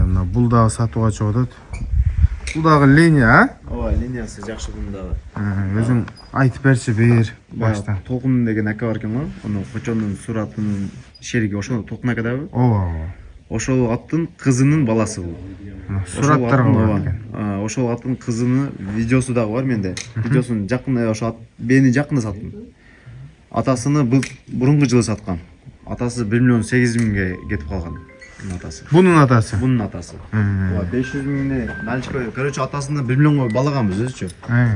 Мына бул дагы сатууга чыгып атат. Бул дагы линия, а? Ооба, линиясы жакшы бундагы. Өзүң айтып берчи бир баштан. Толкун деген ака бар экен го. Аны кочонун суратынын шериги ошол Толкун акадабы? Ооба. Ошол аттын кызынын баласы бул. Сураттарга бар экен. Ошол аттын кызынын видеосу дагы бар менде. Видеосун жакында ошо ат бени жакында саттым. Атасыны бурунку жылы саткан. Атасы 1 миллион 800 миңге кетип калган. Атасы. Бунун атасы. Бунун атасы. Ооба 500 миңни наличка берип, короче атасыны 1 миллионго балаганбыз өзүчө.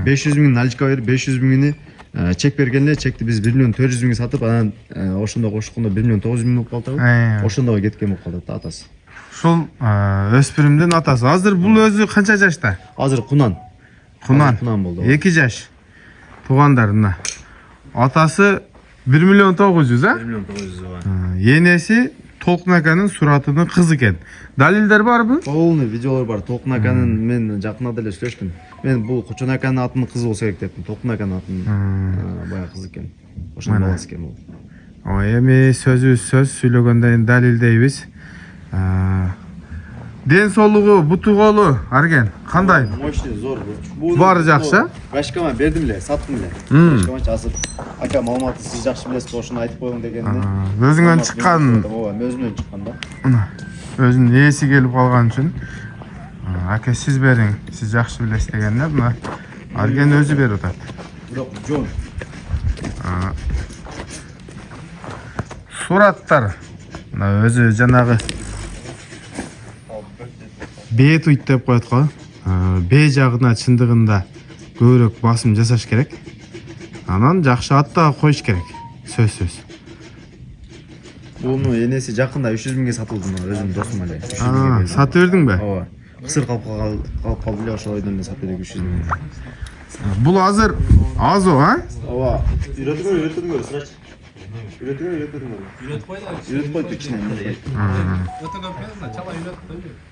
500 миң наличка берип, 500 миңни чек бергенде чекти биз 1 миллион 400 миңге сатып, анан ошондо кошкондо 1 миллион 900 миң болуп калды. Ошондо кеткен болуп калды атасы. Ушул өспүрүмдүн атасы. Азыр бул өзү канча жашта? Азыр Кунан. Кунан болду. 2 жаш. Туугандарына. Атасы 1 миллион 900, а? 1 миллион 900 ооба. Енеси Толкун аканын суратынын кызы экен. Далилдер барбы? Полный видеолор бар. Толкун аканын мен жакында деле сүйлөштүм. Мен бул Кочон аканын атынын кызы болсо керек дептим. Толкун аканын атынын баягы кызы экен. Ошонун баласы экен бул. Эми сөз сүйлөгөндөн далилдейбиз. Ден соолугу, буту колу Арген кандай? Мощный, зор. Баары жакшы? Башкама бердим эле, саттым эле. Башкама жазып, ака маалыматты сиз жакшы билесиз, ошону айтып коюң дегенде. Өзүңөн чыккан. Ооба, өзүмдөн чыккан да. Өзүнүн ээси келип калган үчүн ака сиз бериң, сиз жакшы билесиз дегенде мына Арген өзү берип атат. Бирок жон. Сураттар. Мына өзү жанагы бет үйт деп коет го. Б жагына чындыгында көбүрөөк басым жасаш керек. Анан жакшы ат да коюш керек. Сөзсүз. Буну энеси жакында 300 миңге сатылды, өзүмдүн досум эле. Сатып бердиңби? Ооба. Кысыр калып калды эле, ошол ойдон эле сатып бердик 300 миңге. Бул азыр азо, а? Ооба. Үйрөтүңөр, сырач. Үйрөтүп койду кичине.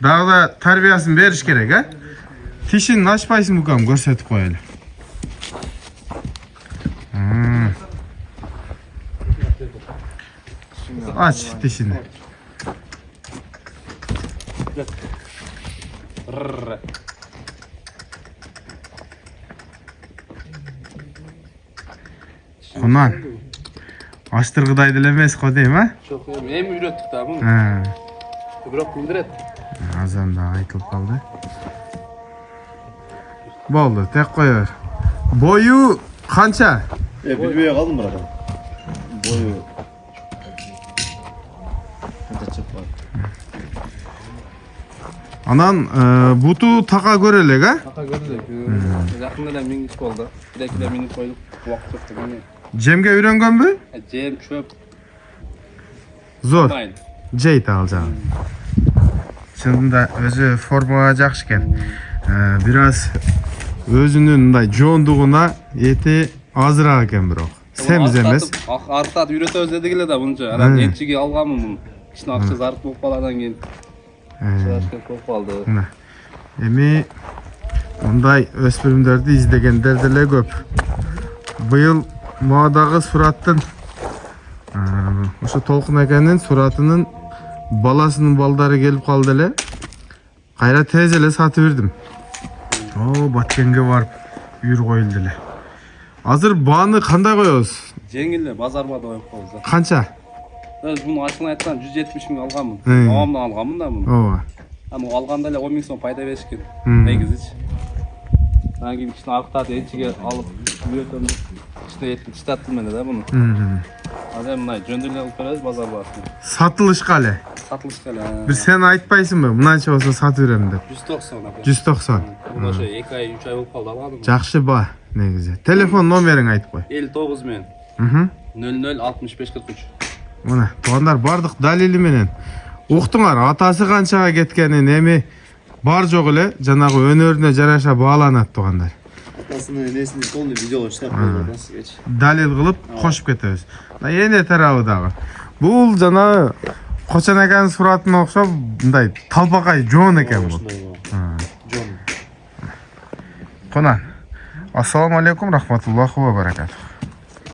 Дагы да тарбиясын бериш керек, а? Тишин ачпайсың букам, көрсөтүп коелу. Ач тишини. Кунан. Аштыргыдай деле эмес го дейм, а? Жок, эми үйрөттүк да муну. Бирок билдирет. Азан да айтылып калды. Болду, тек кое бер. Бою канча? Билбей калдым бирок. Бою канча чыгып бар. Анан буту така көрө элек, а? Така көрдүк. Жакында эле мингип болду. Бир-эки минип койдук. Убакыт өттү мени. Жемге үйрөнгөнбү? Жем чөп. Зор. Жейт ал жагы. Чынында өзү формага жакшы экен. Бир аз өзүнүн мындай жоондугуна эти азыраак экен бирок. Семиз эмес. Арктат үйрөтөбүз дедик эле да мунча. Анан энчиге алганмын муну. Кичине акча зарып болуп калгандан кийин. Чыгашка болуп калды. Эми мындай өспүрүмдөрдү издегендер деле көп. Быйыл муадагы сураттын ошо Толкун аканын суратынын баласынын балдары келип калды эле. Кайра тез эле сатып бердим. Баткенге барып үйүр коюлду эле. Азыр бааны кандай коебуз? Жеңил эле базарга коюп коебуз. Канча? Муну ачыгын айтканда 170 миң алганмын. Бабамдан алганмын да муну. Ооба. Аны алганда эле 10 миң сом пайда беришкен. Негизичи. Анан кийин кичине арктат энчиге алып үйрөтөм. Кичине этти тиштаттым эле да муну. Азыр мына жөндү эле кылып беребиз базар баасына. Сатылышка эле. Сатылышка эле. Бир сен айтпайсыңбы? Мынанча болсо сатып берем деп. 190 ака. 190. Мына ошо 2 ай 3 ай болуп калды алганым. Жакшы ба, негизи. Телефон номериң айтып кой. 59 мен. 00 65 43. Мына туугандар бардык далили менен уктуңар, атасы канчага кеткенин, эми бар жок эле жанагы өнөрүнө жараша бааланат туугандар. Атасынын энесинин полный видеолор чыгып койгон сизгечи. Далил кылып кошуп кетебиз. Эне тарабы дагы. Бул жанагы Кочон аканын суратына окшоп мындай талпакай жоон экен бул. Жон. Кунан. Ассаламу алейкум рахматуллахи ва баракатух.